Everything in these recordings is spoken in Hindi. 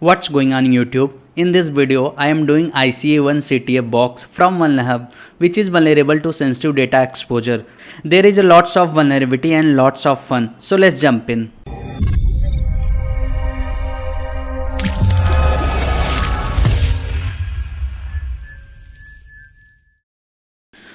What's going on YouTube? In this video, I am doing ICA1 CTF box from OneHub, which is vulnerable to sensitive data exposure. There is a lots of vulnerability and lots of fun. So let's jump in.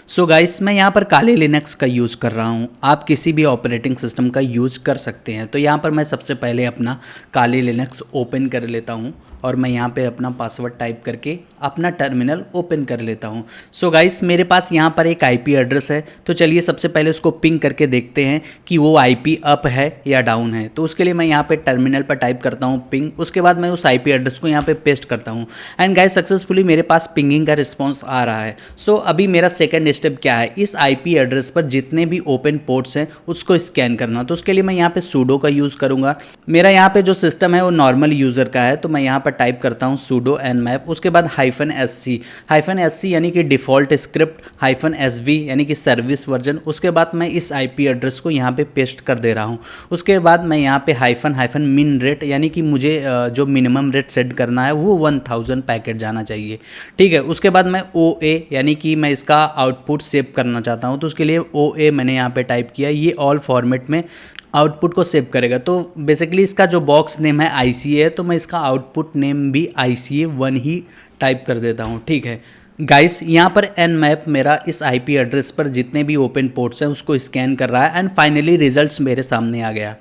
So guys मैं यहाँ पर काले लिनक्स का यूज़ कर रहा हूँ। आप किसी भी ऑपरेटिंग सिस्टम का यूज़ कर सकते हैं। तो यहाँ पर मैं सबसे पहले अपना काले लिनक्स ओपन कर लेता हूँ और मैं यहाँ पे अपना पासवर्ड टाइप करके अपना टर्मिनल ओपन कर लेता हूँ। सो गाइस मेरे पास यहाँ पर एक आईपी एड्रेस है, तो चलिए सबसे पहले उसको पिंग करके देखते हैं कि वो आईपी अप है या डाउन है। तो उसके लिए मैं यहाँ पे टर्मिनल पर टाइप करता हूँ पिंग, उसके बाद मैं उस आईपी एड्रेस को यहाँ पे पेस्ट करता हूँ एंड गाइस सक्सेसफुली मेरे पास पिंगिंग का रिस्पॉन्स आ रहा है। सो अभी मेरा सेकेंड स्टेप क्या है, इस आईपी एड्रेस पर जितने भी ओपन पोर्ट्स हैं उसको स्कैन करना। तो उसके लिए मैं यहाँ पे सूडो का यूज़ करूँगा। मेरा यहाँ पे जो सिस्टम है वो नॉर्मल यूज़र का है, तो मैं यहाँ पर टाइप करता हूँ सूडो nmap, उसके बाद -sc यानी कि डिफ़ॉल्ट स्क्रिप्ट, -sv यानी कि सर्विस वर्जन। उसके बाद मैं इस आईपी एड्रेस को यहाँ पे पेस्ट कर दे रहा हूँ। उसके बाद मैं यहाँ पे हाइफन मिन रेट यानी कि मुझे जो मिनिमम रेट सेट करना है वो 1000 पैकेट जाना चाहिए, ठीक है। उसके बाद मैं OA यानी कि मैं इसका आउटपुट सेव करना चाहता हूँ, तो उसके लिए OA मैंने यहाँ पे टाइप किया। ये ऑल फॉर्मेट में आउटपुट को सेव करेगा। तो बेसिकली इसका जो बॉक्स नेम है ICA है, तो मैं इसका आउटपुट नेम भी ICA1 ही टाइप कर देता हूँ, ठीक है। गाइस यहाँ पर nmap मेरा इस IP एड्रेस पर जितने भी ओपन पोर्ट्स हैं उसको स्कैन कर रहा है एंड फाइनली रिजल्ट्स मेरे सामने आ गया।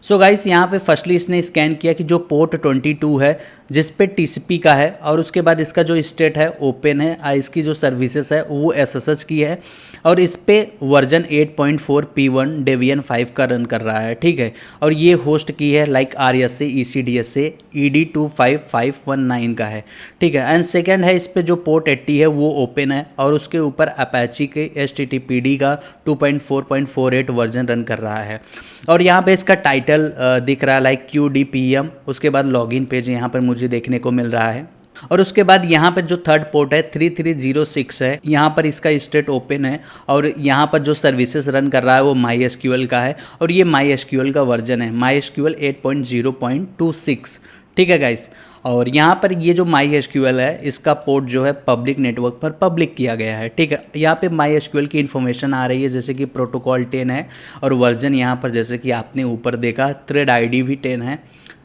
सो गाइस यहाँ पे फर्स्टली इसने स्कैन किया कि जो पोर्ट 22 है जिस पे TCP का है, और उसके बाद इसका जो स्टेट है ओपन है, इसकी जो सर्विसेज है वो SSH की है और इस पे वर्जन 8.4 P1 Debian 5 का रन कर रहा है, ठीक है। और ये होस्ट की है लाइक RSA ECDSA ED25519 का है, ठीक है। एंड सेकेंड है इस पे जो पोर्ट 80 है वो ओपन है और उसके ऊपर अपाची के HTTPD का 2.4.48 वर्जन रन कर रहा है। और यहाँ पे इसका टाइटल दिख रहा है लाइक QDPM। उसके बाद लॉगिन पेज यहाँ पर मुझे देखने को मिल रहा है और उसके बाद यहाँ पर जो थर्ड पोर्ट है 3306 है, यहाँ पर इसका स्टेट ओपन है और यहाँ पर जो सर्विसेज रन कर रहा है वो MySQL का है और ये MySQL का वर्जन है MySQL 8.0.26, ठीक है गाइस। और यहाँ पर ये जो MySQL है इसका पोर्ट जो है पब्लिक नेटवर्क पर पब्लिक किया गया है, ठीक है। यहाँ पे MySQL की इन्फॉर्मेशन आ रही है जैसे कि प्रोटोकॉल 10 है और वर्जन यहाँ पर जैसे कि आपने ऊपर देखा थ्रेड ID भी 10 है,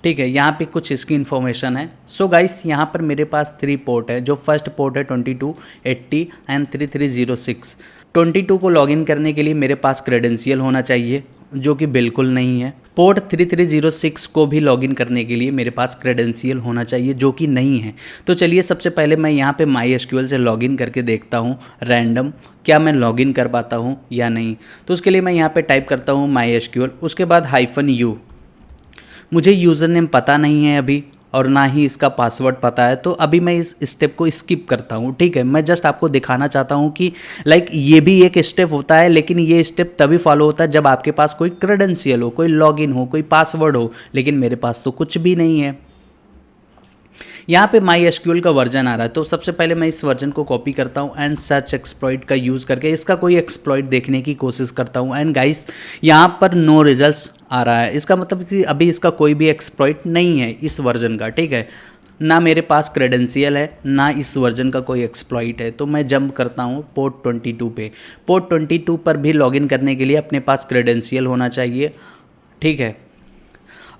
ठीक है। यहाँ पे कुछ इसकी इन्फॉर्मेशन है। सो गाइस यहाँ पर मेरे पास 3 पोर्ट है। जो फर्स्ट पोर्ट है 22, 80 एंड 3306। 22 को लॉगिन करने के लिए मेरे पास क्रेडेंशियल होना चाहिए जो कि बिल्कुल नहीं है। पोर्ट 3306 को भी लॉगिन करने के लिए मेरे पास क्रेडेंशियल होना चाहिए जो कि नहीं है। तो चलिए सबसे पहले मैं यहाँ पे MySQL से लॉगिन करके देखता हूँ रैंडम क्या मैं लॉगिन कर पाता हूँ या नहीं। तो उसके लिए मैं यहाँ पे टाइप करता हूँ MySQL, उसके बाद -u। मुझे यूज़र नेम पता नहीं है अभी और ना ही इसका पासवर्ड पता है, तो अभी मैं इस स्टेप को स्किप करता हूँ, ठीक है। मैं जस्ट आपको दिखाना चाहता हूँ कि लाइक ये भी एक स्टेप होता है, लेकिन ये स्टेप तभी फॉलो होता है जब आपके पास कोई क्रेडेंशियल हो, कोई लॉगिन हो, कोई पासवर्ड हो, लेकिन मेरे पास तो कुछ भी नहीं है। यहाँ पे MySQL का वर्जन आ रहा है, तो सबसे पहले मैं इस वर्जन को कॉपी करता हूँ एंड सर्च एक्सप्लॉइट का यूज़ करके इसका कोई एक्सप्लॉइट देखने की कोशिश करता हूँ एंड गाइस यहाँ पर नो रिजल्ट्स आ रहा है। इसका मतलब कि अभी इसका कोई भी एक्सप्लॉइट नहीं है इस वर्जन का, ठीक है। ना मेरे पास क्रेडेंशियल है ना इस वर्जन का कोई एक्सप्लॉइट है। तो मैं जंप करता हूँ पोर्ट 22 पे। पोर्ट 22 पर भी लॉगिन करने के लिए अपने पास क्रेडेंशियल होना चाहिए, ठीक है।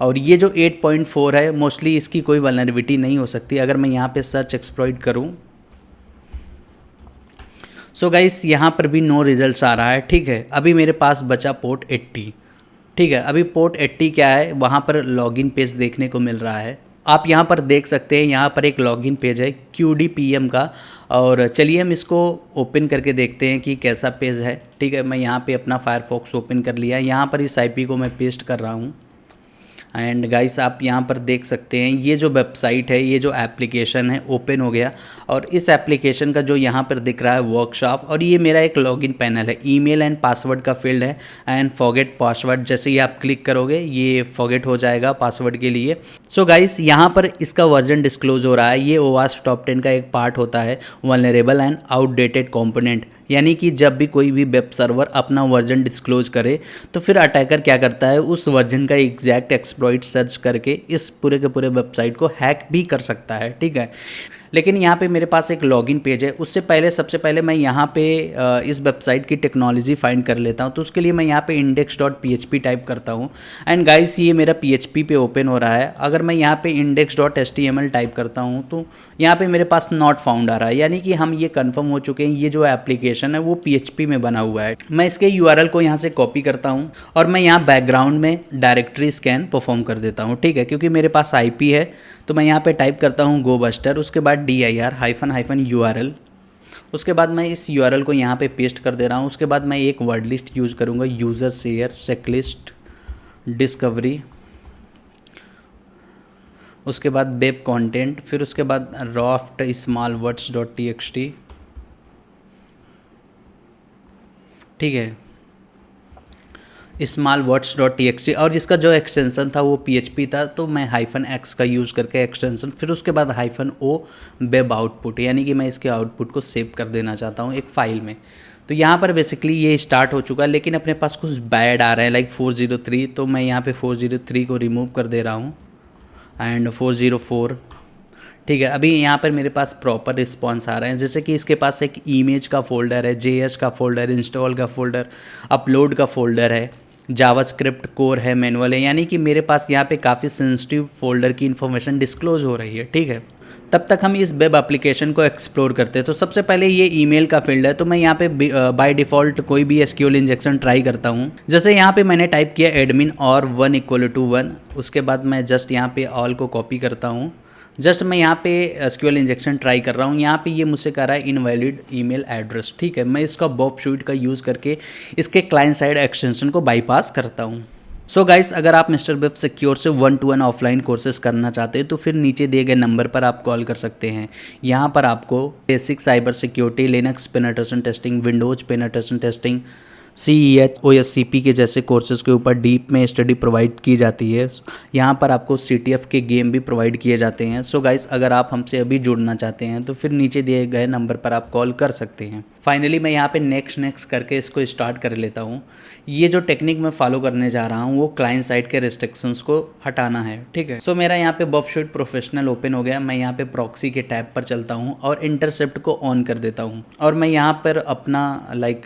और ये जो 8.4 है मोस्टली इसकी कोई वल्नरेबिलिटी नहीं हो सकती अगर मैं यहाँ पे सर्च एक्सप्लॉइट करूँ। सो गाइस यहाँ पर भी नो रिजल्ट्स आ रहा है, ठीक है। अभी मेरे पास बचा पोर्ट 80, ठीक है। अभी पोर्ट 80 क्या है, वहाँ पर लॉगिन पेज देखने को मिल रहा है। आप यहाँ पर देख सकते हैं यहाँ पर एक लॉगिन पेज है QDPM का, और चलिए हम इसको ओपन करके देखते हैं कि कैसा पेज है, ठीक है। मैं यहाँ पे अपना फायरफॉक्स ओपन कर लिया, यहाँ पर इस IP को मैं पेस्ट कर रहा हूँ एंड गाइस आप यहाँ पर देख सकते हैं ये जो वेबसाइट है, ये जो एप्लीकेशन है ओपन हो गया। और इस एप्लीकेशन का जो यहाँ पर दिख रहा है वर्कशॉप, और ये मेरा एक लॉगिन पैनल है। ईमेल एंड पासवर्ड का फील्ड है एंड फॉरगेट पासवर्ड, जैसे ही आप क्लिक करोगे ये फॉरगेट हो जाएगा पासवर्ड के लिए। सो गाइस यहाँ पर इसका वर्जन डिस्क्लोज हो रहा है। ये OWASP टॉप 10 का एक पार्ट होता है, वल्नरेबल एंड आउटडेटेड कंपोनेंट, यानी कि जब भी कोई भी वेब सर्वर अपना वर्जन डिस्क्लोज करे तो फिर अटैकर क्या करता है, उस वर्जन का एग्जैक्ट एक्सप्लॉइट सर्च करके इस पूरे के पूरे वेबसाइट को हैक भी कर सकता है, ठीक है। लेकिन यहाँ पे मेरे पास एक लॉगिन पेज है, उससे पहले सबसे पहले मैं यहाँ पे इस वेबसाइट की टेक्नोलॉजी फाइंड कर लेता हूँ। तो उसके लिए मैं यहाँ पे index.php टाइप करता हूँ एंड गाइस ये मेरा PHP पे ओपन हो रहा है। अगर मैं यहाँ पे index.html टाइप करता हूँ तो यहाँ पे मेरे पास नॉट फाउंड आ रहा है, यानी कि हम ये कंफर्म हो चुके हैं ये जो एप्लीकेशन है वो PHP में बना हुआ है। मैं इसके URL को यहाँ से कॉपी करता हूँ और मैं यहाँ बैकग्राउंड में डायरेक्टरी स्कैन परफॉर्म कर देता हूँ, ठीक है, क्योंकि मेरे पास IP है। तो मैं यहाँ पे टाइप करता हूँ GoBuster, उसके बाद dir -URL, उसके बाद मैं इस URL को यहाँ पे पेस्ट कर दे रहा हूँ। उसके बाद मैं एक वर्ड लिस्ट यूज़ करूँगा, यूज़र शेयर चेकलिस्ट डिस्कवरी, उसके बाद वेब कंटेंट, फिर उसके बाद raft smallwords.txt, ठीक है, smallwords.txt, और जिसका जो एक्सटेंशन था वो PHP था, तो मैं -x का यूज़ करके एक्सटेंशन, फिर उसके बाद -o वेब आउटपुट, यानी कि मैं इसके आउटपुट को सेव कर देना चाहता हूँ एक फ़ाइल में। तो यहाँ पर बेसिकली ये स्टार्ट हो चुका है, लेकिन अपने पास कुछ बैड आ रहे हैं लाइक 403, तो मैं यहाँ पे 403 को रिमूव कर दे रहा हूँ एंड 404, ठीक है। अभी यहाँ पर मेरे पास प्रॉपर रिस्पॉन्स आ रहे हैं, जैसे कि इसके पास एक इमेज का फोल्डर है, JS का फोल्डर, इंस्टॉल का फोल्डर, अपलोड का फोल्डर है, जावास्क्रिप्ट कोर है, मैनुअल है, यानी कि मेरे पास यहाँ पे काफ़ी सेंसिटिव फोल्डर की इन्फॉर्मेशन डिस्क्लोज हो रही है, ठीक है। तब तक हम इस वेब एप्लीकेशन को एक्सप्लोर करते हैं। तो सबसे पहले ये ईमेल का फील्ड है, तो मैं यहाँ पे बाय डिफ़ॉल्ट कोई भी SQL इंजेक्शन ट्राई करता हूँ। जैसे यहाँ पे मैंने टाइप किया एडमिन और 1 = 1, उसके बाद मैं जस्ट यहाँ पे ऑल को कॉपी करता हूँ। जस्ट मैं यहाँ पे SQL इंजेक्शन ट्राई कर रहा हूँ, यहाँ पे ये मुझसे कह रहा है इनवैलिड ईमेल एड्रेस, ठीक है। मैं इसका बॉब स्वीट का यूज़ करके इसके क्लाइंट साइड एक्सटेंशन को बाईपास करता हूँ। सो गाइस, अगर आप मिस्टर वेब सिक्योर से 1-to-1 ऑफलाइन कोर्सेज करना चाहते हैं तो फिर नीचे दिए गए नंबर पर आप कॉल कर सकते हैं। यहाँ पर आपको basic cyber security, Linux penetration testing, Windows penetration testing, CEH OSCP के जैसे कोर्सेज़ के ऊपर डीप में स्टडी प्रोवाइड की जाती है। यहाँ पर आपको CTF के गेम भी प्रोवाइड किए जाते हैं। सो गाइस, अगर आप हमसे अभी जुड़ना चाहते हैं तो फिर नीचे दिए गए नंबर पर आप कॉल कर सकते हैं। फाइनली मैं यहाँ पे नेक्स्ट करके इसको स्टार्ट कर लेता हूँ। ये जो टेक्निक मैं फॉलो करने जा रहा हूँ वो क्लाइंट साइड के रिस्ट्रिक्शंस को हटाना है, ठीक है। सो मेरा यहाँ पे बॉब स्वीट प्रोफेशनल ओपन हो गया। मैं यहाँ पे प्रॉक्सी के टैब पर चलता हूँ और इंटरसेप्ट को ऑन कर देता हूँ और मैं यहाँ पर अपना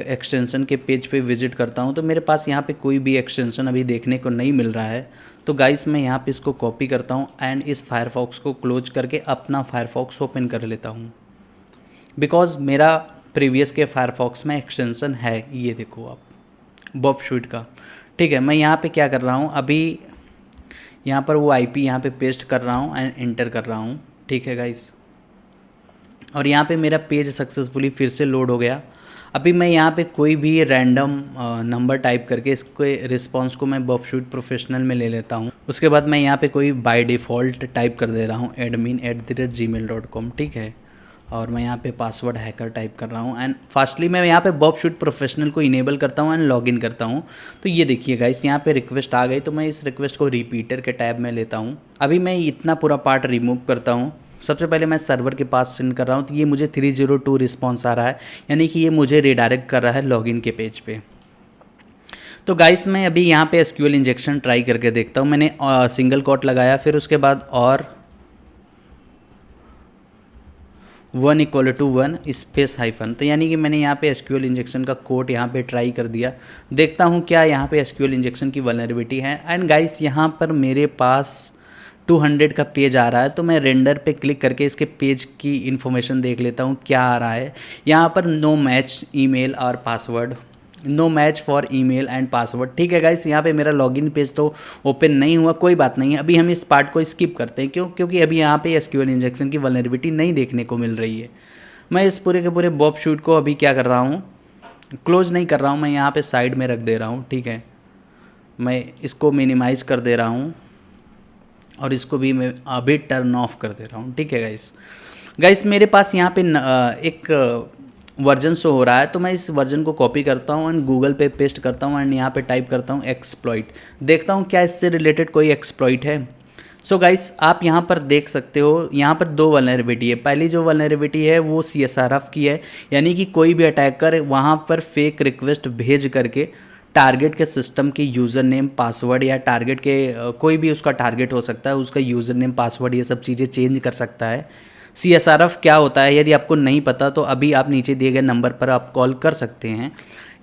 एक्सटेंशन के पेज पे विजिट करता हूँ। तो मेरे पास यहाँ पे कोई भी एक्सटेंशन अभी देखने को नहीं मिल रहा है। तो गाइस, मैं यहाँ पे इसको कॉपी करता हूँ एंड इस फायरफॉक्स को क्लोज करके अपना फायरफॉक्स ओपन कर लेता हूँ, बिकॉज मेरा प्रीवियस के फायरफॉक्स में एक्सटेंशन है, ये देखो आप, बॉब स्वीट का, ठीक है। मैं यहाँ पे क्या कर रहा हूँ, अभी यहाँ पर वो IP यहाँ पे पेस्ट कर रहा हूँ एंड एंटर कर रहा हूँ, ठीक है गाइस। और यहाँ पे मेरा पेज सक्सेसफुली फिर से लोड हो गया। अभी मैं यहाँ पे कोई भी रैंडम नंबर टाइप करके इसके रिस्पॉन्स को मैं बॉब स्वीट प्रोफेशनल में ले लेता हूँ। उसके बाद मैं यहाँ पे कोई बाय डिफ़ॉल्ट टाइप कर दे रहा हूँ admin@gmail.com, ठीक है। और मैं यहाँ पे पासवर्ड हैकर टाइप कर रहा हूँ एंड फास्टली मैं यहाँ पे बॉब स्वीट प्रोफेशनल को इनेबल करता हूँ एंड लॉगिन करता हूँ। तो ये देखिए गाइस, यहाँ पे रिक्वेस्ट आ गई, तो मैं इस रिक्वेस्ट को रिपीटर के टैब में लेता हूँ। अभी मैं इतना पूरा पार्ट रिमूव करता हूँ। सबसे पहले मैं सर्वर के पास सेंड कर रहा हूँ, तो ये मुझे 302 रिस्पॉन्स आ रहा है, यानी कि ये मुझे रिडायरेक्ट कर रहा है लॉगिन के पेज पे। तो गाइस, मैं अभी यहाँ पे SQL इंजेक्शन ट्राई करके देखता हूँ। मैंने सिंगल कोट लगाया, फिर उसके बाद और 1 = 1 स्पेस हाइफन, तो यानी कि मैंने यहाँ पे SQL इंजेक्शन का कोड यहाँ पे ट्राई कर दिया। देखता हूँ क्या यहाँ पे SQL इंजेक्शन की वल्नरेबिलिटी है। एंड गाइस, यहाँ पर मेरे पास 200 का पेज आ रहा है, तो मैं रेंडर पे क्लिक करके इसके पेज की इन्फॉर्मेशन देख लेता हूँ क्या आ रहा है। यहाँ पर नो मैच ईमेल और password, no match for email and password, ठीक है गाइस। यहाँ पे मेरा लॉगिन पेज तो ओपन नहीं हुआ, कोई बात नहीं है। अभी हम इस पार्ट को स्किप करते हैं, क्योंकि अभी यहाँ पे SQL इंजेक्शन की वल्नरेबिलिटी नहीं देखने को मिल रही है। मैं इस पूरे के पूरे बॉब स्वीट को अभी क्या कर रहा हूँ, क्लोज नहीं कर रहा हूँ, मैं यहाँ पे साइड में रख दे रहा हूँ, ठीक है। मैं इसको मिनिमाइज़ कर दे रहा हूँ और इसको भी मैं अभी टर्न ऑफ कर दे रहा हूँ, ठीक है गाइस। मेरे पास यहाँ पे एक वर्जन शो हो रहा है, तो मैं इस वर्जन को कॉपी करता हूँ एंड गूगल पे पेस्ट करता हूँ एंड यहाँ पे टाइप करता हूँ एक्सप्लॉइट। देखता हूँ क्या इससे रिलेटेड कोई एक्सप्लॉइट है। सो गाइस आप यहाँ पर देख सकते हो, यहाँ पर दो वल्नरेबिलिटी है। पहली जो वल्नरेबिलिटी है वो CSRF की है, यानी कि कोई भी अटैकर वहाँ पर फेक रिक्वेस्ट भेज करके टारगेट के सिस्टम की यूज़र नेम पासवर्ड या टारगेट के कोई भी उसका टारगेट हो सकता है, उसका यूज़र नेम पासवर्ड ये सब चीज़ें चेंज कर सकता है। CSRF क्या होता है यदि आपको नहीं पता तो अभी आप नीचे दिए गए नंबर पर आप कॉल कर सकते हैं।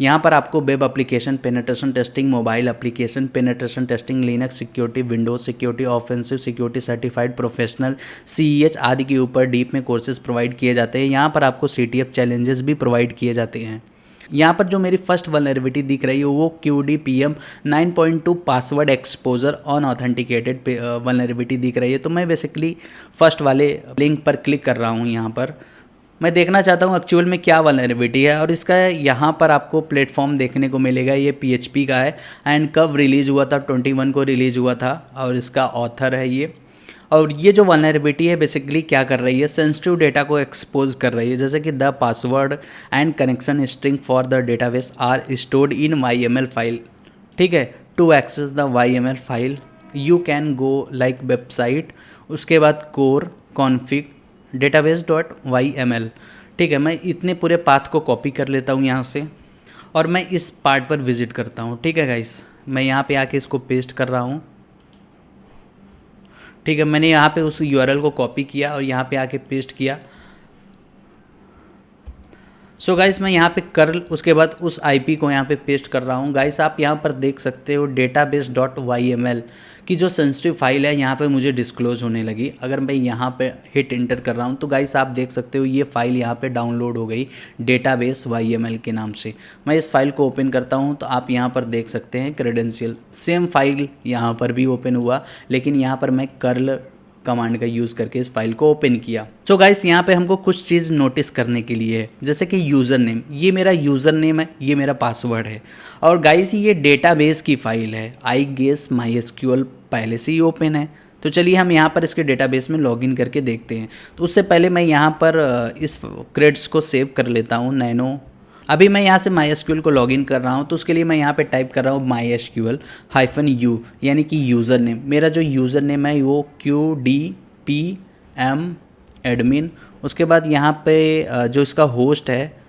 यहाँ पर आपको web application penetration testing, mobile application penetration testing, Linux security, Windows security, offensive security, certified professional, CEH आदि के ऊपर डीप में कोर्सेज प्रोवाइड किए जाते हैं। यहाँ पर आपको CTF चैलेंजेस भी प्रोवाइड किए जाते हैं। यहाँ पर जो मेरी फर्स्ट वल्नरेबिलिटी दिख रही है वो QDPM 9.2 password exposure on authenticated vulnerability दिख रही है। तो मैं बेसिकली फर्स्ट वाले लिंक पर क्लिक कर रहा हूँ। यहाँ पर मैं देखना चाहता हूँ एक्चुअल में क्या वल्नरेबिलिटी है, और इसका यहाँ पर आपको प्लेटफॉर्म देखने को मिलेगा। ये PHP का है एंड कब रिलीज़ हुआ था, 21 को रिलीज़ हुआ था, और इसका ऑथर है ये। और ये जो वल्नरेबिलिटी है बेसिकली क्या कर रही है, सेंसिटिव डेटा को एक्सपोज कर रही है, जैसे कि the password and connection string for the database are stored in YML file. ठीक है, to access the YML file you can go like website, उसके बाद कोर कॉन्फिग database.yml। ठीक है, मैं इतने पूरे पाथ को कॉपी कर लेता हूँ यहाँ से और मैं इस पार्ट पर विजिट करता हूँ। ठीक है गाइस, मैं यहाँ पे आके इसको पेस्ट कर रहा हूँ। ठीक है, मैंने यहाँ पे उस URL को कॉपी किया और यहाँ पे आके पेस्ट किया। सो गाइस मैं यहाँ पे कर उसके बाद उस IP को यहाँ पे पेस्ट कर रहा हूँ। गाइस आप यहाँ पर देख सकते हो database.yml की जो सेंसिटिव फाइल है यहाँ पे मुझे डिस्क्लोज होने लगी। अगर मैं यहाँ पे हिट इंटर कर रहा हूँ तो गाइस आप देख सकते हो ये फाइल यहाँ पे डाउनलोड हो गई database.yml के नाम से। मैं इस फाइल को ओपन करता हूँ तो आप यहाँ पर देख सकते हैं क्रेडेंशियल, सेम फाइल यहाँ पर भी ओपन हुआ, लेकिन यहाँ पर मैं कर्ल कमांड का यूज़ करके इस फाइल को ओपन किया। सो गाइस यहाँ पे हमको कुछ चीज़ नोटिस करने के लिए है, जैसे कि यूज़र नेम, ये मेरा यूज़र नेम है, ये मेरा पासवर्ड है। और गाइस ये डेटाबेस की फाइल है, आई गेस MySQL पहले से ही ओपन है। तो चलिए हम यहाँ पर इसके डेटाबेस में लॉगिन करके देखते हैं। तो उससे पहले मैं यहाँ पर इस क्रेड्स को सेव कर लेता हूँ, नैनो। अभी मैं यहाँ से MySQL को लॉगिन कर रहा हूँ, तो उसके लिए मैं यहाँ पे टाइप कर रहा हूँ MySQL-U, यानी कि यूज़र नेम। मेरा जो यूज़र नेम है वो QDPM एडमिन। उसके बाद यहाँ पे जो इसका होस्ट है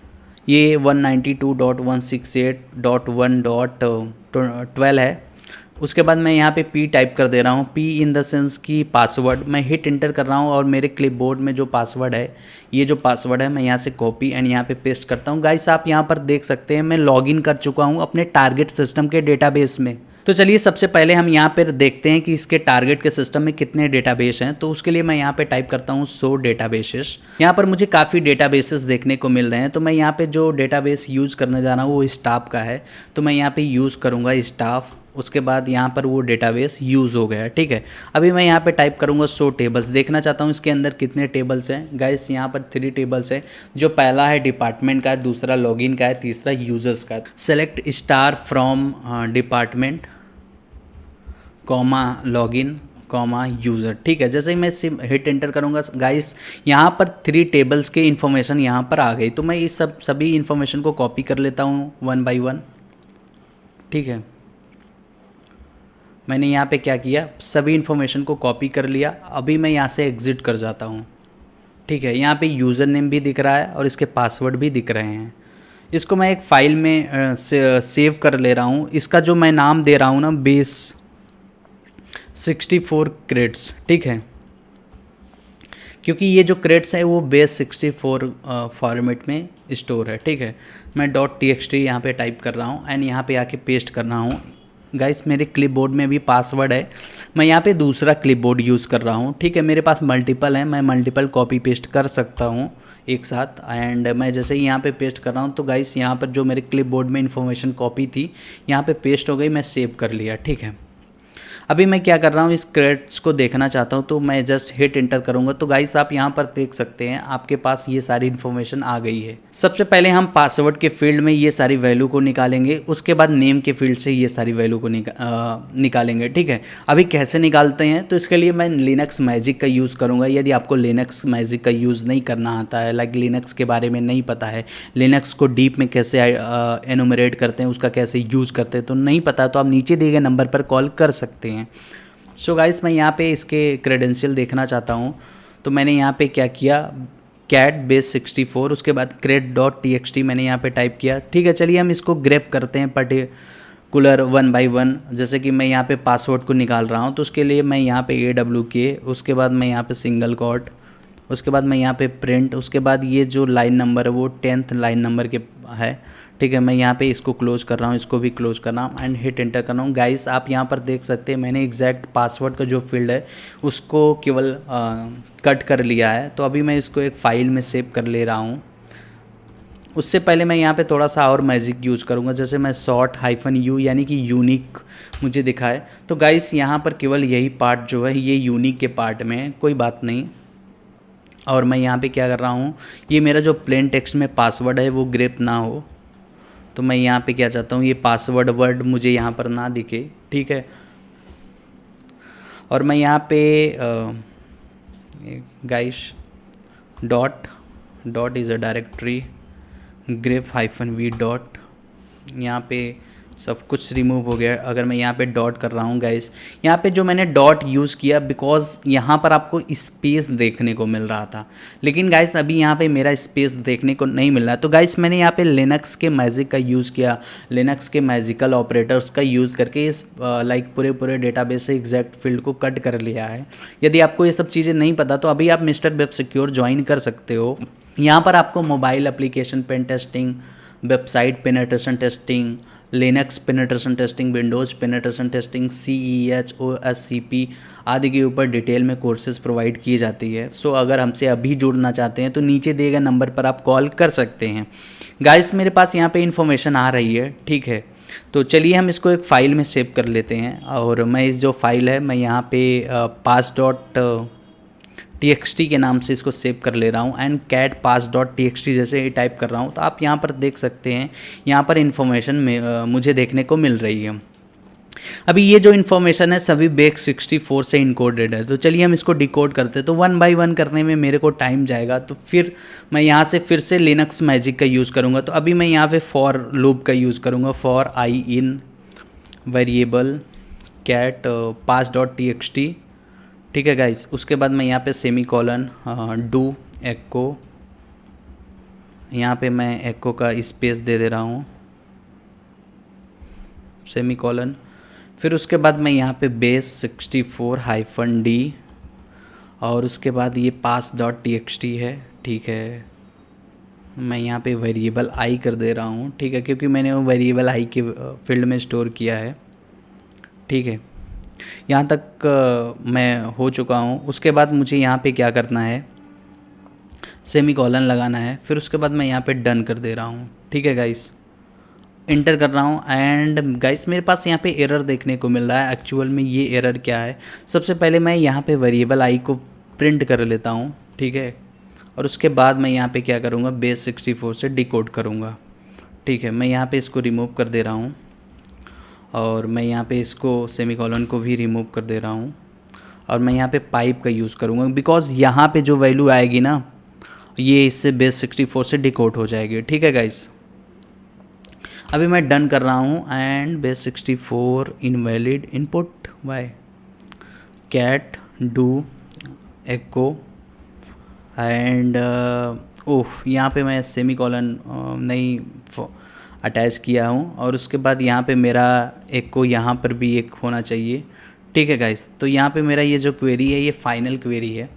ये 192.168.1.12 है। उसके बाद मैं यहाँ पे P टाइप कर दे रहा हूँ, P इन द सेंस की पासवर्ड। मैं हिट इंटर कर रहा हूँ और मेरे क्लिपबोर्ड में जो पासवर्ड है, ये जो पासवर्ड है मैं यहाँ से कॉपी एंड यहाँ पे पेस्ट करता हूँ। गाइस आप यहाँ पर देख सकते हैं मैं लॉगिन कर चुका हूँ अपने टारगेट सिस्टम के डेटाबेस में। तो चलिए सबसे पहले हम यहाँ पर देखते हैं कि इसके टारगेट के सिस्टम में कितने डेटाबेस हैं। तो उसके लिए मैं यहाँ पे टाइप करता हूँ शो डेटाबेसेस। यहाँ पर मुझे काफ़ी डेटाबेसेस देखने को मिल रहे हैं। तो मैं यहाँ पे जो डेटाबेस यूज़ करने जा रहा हूँ वो स्टाफ का है, तो मैं यहाँ पे यूज़ करूँगा स्टाफ। उसके बाद यहाँ पर वो डेटाबेस यूज़ हो गया। ठीक है, अभी मैं यहाँ पे टाइप करूँगा शो टेबल्स। देखना चाहता हूँ इसके अंदर कितने टेबल्स हैं। गाइस यहाँ पर 3 टेबल्स हैं, जो पहला है डिपार्टमेंट का, दूसरा लॉगिन का है, तीसरा यूज़र्स का। Select star from department comma login comma user. ठीक है, जैसे ही मैं सिम हिट एंटर करूँगा गाइस यहाँ पर 3 टेबल्स के इन्फॉर्मेशन यहाँ पर आ गई। तो मैं इस सभी इन्फॉर्मेशन को कॉपी कर लेता हूँ 1 by 1। ठीक है, मैंने यहाँ पे क्या किया, सभी इन्फॉर्मेशन को कॉपी कर लिया। अभी मैं यहाँ से एग्ज़िट कर जाता हूँ। ठीक है, यहाँ पे यूज़र नेम भी दिख रहा है और इसके पासवर्ड भी दिख रहे हैं। इसको मैं एक फ़ाइल में सेव कर ले रहा हूँ। इसका जो मैं नाम दे रहा हूँ ना, बेस 64 क्रेड्स। ठीक है, क्योंकि ये जो क्रेड्स है वो बेस 64 फॉर्मेट में स्टोर है। ठीक है, मैं .txt यहाँ पे टाइप कर रहा हूँ एंड यहाँ पे आके पेस्ट कर रहा हूँ। गाइस मेरे क्लिपबोर्ड में भी पासवर्ड है, मैं यहाँ पे दूसरा क्लिपबोर्ड यूज़ कर रहा हूँ। ठीक है, मेरे पास मल्टीपल है, मैं मल्टीपल कॉपी पेस्ट कर सकता हूँ एक साथ। एंड मैं जैसे ही यहाँ पे पेस्ट कर रहा हूँ तो गाइस यहाँ पर जो मेरे क्लिपबोर्ड में इन्फॉर्मेशन कॉपी थी यहाँ पे पेस्ट हो गई, मैं सेव कर लिया। ठीक है, अभी मैं क्या कर रहा हूँ, इस क्रेड्स को देखना चाहता हूँ, तो मैं जस्ट हिट एंटर करूँगा। तो गाइस आप यहाँ पर देख सकते हैं आपके पास ये सारी इन्फॉर्मेशन आ गई है। सबसे पहले हम पासवर्ड के फील्ड में ये सारी वैल्यू को निकालेंगे, उसके बाद नेम के फील्ड से ये सारी वैल्यू को निकालेंगे। ठीक है, अभी कैसे निकालते हैं, तो इसके लिए मैं लिनक्स मैजिक का यूज़ करूँगा। यदि आपको लिनक्स मैजिक का यूज़ नहीं करना आता है, लाइक लिनक्स के बारे में नहीं पता है, लिनक्स को डीप में कैसे एनुमरेट करते हैं, उसका कैसे यूज़ करते हैं तो नहीं पता, तो आप नीचे दिए गए नंबर पर कॉल कर सकते हैं। सो गाइस मैं यहाँ पे इसके क्रेडेंशियल देखना चाहता हूँ, तो मैंने यहाँ पे क्या किया, कैट बेस 64, उसके बाद crate.txt मैंने यहाँ पे टाइप किया। ठीक है, चलिए हम इसको ग्रेप करते हैं पर्टिकुलर वन बाय वन। जैसे कि मैं यहाँ पे पासवर्ड को निकाल रहा हूँ, तो उसके लिए मैं यहाँ पे AWK, उसके बाद मैं यहाँ पे सिंगल कोट, उसके बाद मैं यहाँ पे प्रिंट, उसके बाद ये जो लाइन नंबर है वो 10th लाइन नंबर के है। ठीक है, मैं यहाँ पे इसको क्लोज कर रहा हूँ, इसको भी क्लोज कर रहा हूँ एंड हिट एंटर कर रहा हूँ। गाइस आप यहाँ पर देख सकते हैं मैंने एग्जैक्ट पासवर्ड का जो फील्ड है उसको केवल कट कर लिया है। तो अभी मैं इसको एक फ़ाइल में सेव कर ले रहा हूँ। उससे पहले मैं यहाँ पे थोड़ा सा और मैजिक यूज़ करूँगा, जैसे मैं -u यानी कि यूनिक मुझे दिखा है। तो गाइस यहाँ पर केवल यही पार्ट जो है ये यूनिक के पार्ट में है, कोई बात नहीं। और मैं यहाँ पे क्या कर रहा हूँ, ये मेरा जो प्लेन टेक्स्ट में पासवर्ड है वो ग्रेप ना हो, तो मैं यहाँ पे क्या चाहता हूँ, ये पासवर्ड वर्ड मुझे यहाँ पर ना दिखे। ठीक है, और मैं यहाँ पे guys dot is a directory grep-v dot, यहाँ पे सब कुछ रिमूव हो गया। अगर मैं यहाँ पे डॉट कर रहा हूँ गाइस, यहाँ पे जो मैंने डॉट यूज़ किया बिकॉज यहाँ पर आपको स्पेस देखने को मिल रहा था, लेकिन गाइस अभी यहाँ पे मेरा स्पेस देखने को नहीं मिल रहा। तो गाइस मैंने यहाँ पे लिनक्स के मैजिक का यूज़ किया, लिनक्स के मैजिकल ऑपरेटर्स का यूज़ करके इस लाइक पूरे डेटाबेस से एग्जैक्ट फील्ड को कट कर लिया है। यदि आपको ये सब चीज़ें नहीं पता तो अभी आप मिस्टर वेब सिक्योर ज्वाइन कर सकते हो। यहाँ पर आपको mobile application pen testing, website penetration testing, Linux penetration testing, Windows penetration testing, CEH, OSCP आदि के ऊपर डिटेल में कोर्सेज प्रोवाइड की जाती है। सो अगर हमसे अभी जुड़ना चाहते हैं तो नीचे दिए गए नंबर पर आप कॉल कर सकते हैं। गाइस मेरे पास यहाँ पे इन्फॉर्मेशन आ रही है। ठीक है, तो चलिए हम इसको एक फ़ाइल में सेव कर लेते हैं। और मैं इस जो फाइल है मैं यहाँ पे pass.txt के नाम से इसको सेव कर ले रहा हूँ एंड cat pass.txt जैसे ही टाइप कर रहा हूँ तो आप यहाँ पर देख सकते हैं यहाँ पर इन्फॉर्मेशन में मुझे देखने को मिल रही है। अभी ये जो इन्फॉर्मेशन है सभी base64 से इनकोडेड है। तो चलिए हम इसको डिकोड करते हैं। तो वन बाय वन करने में मेरे को टाइम जाएगा, तो फिर मैं यहाँ से फिर से लिनक्स मैजिक का यूज़ करूँगा। तो अभी मैं यहाँ पे फॉर लूप का यूज़ करूँगा, for I in variable cat pass.txt। ठीक है गाइस, उसके बाद मैं यहाँ पे सेमी कॉलन डू एको, यहाँ पे मैं एको का स्पेस दे दे रहा हूँ, सेमी कॉलन। फिर उसके बाद मैं यहाँ पे base64-d और उसके बाद ये pass.txt है। ठीक है, मैं यहाँ पे वेरिएबल आई कर दे रहा हूँ। ठीक है, क्योंकि मैंने वो वेरिएबल आई के फील्ड में स्टोर किया है। ठीक है, यहाँ तक मैं हो चुका हूँ। उसके बाद मुझे यहाँ पे क्या करना है, सेमी कॉलन लगाना है। फिर उसके बाद मैं यहाँ पे डन कर दे रहा हूँ। ठीक है गाइस, इंटर कर रहा हूँ एंड गाइस मेरे पास यहाँ पे एरर देखने को मिल रहा है। एक्चुअल में ये एरर क्या है, सबसे पहले मैं यहाँ पे वेरिएबल आई को प्रिंट कर लेता हूँ। ठीक है, और उसके बाद मैं यहाँ पे क्या करूँगा, base64 से डिकोड करूँगा। ठीक है, मैं यहाँ पे इसको रिमूव कर दे रहा हूँ और मैं यहाँ पे इसको सेमीकोलन को भी रिमूव कर दे रहा हूँ और मैं यहाँ पे पाइप का यूज़ करूँगा बिकॉज़ यहाँ पे जो वैल्यू आएगी ना ये इससे base64 से डिकोड हो जाएगी। ठीक है गाइस, अभी मैं डन कर रहा हूँ and base64 invalid input why cat do echo and यहाँ पे मैं सेमीकोलन नहीं अटैच किया हूँ और उसके बाद यहाँ पे मेरा एक को यहाँ पर भी एक होना चाहिए। ठीक है गाइस, तो यहाँ पे मेरा ये जो क्वेरी है ये फाइनल क्वेरी है।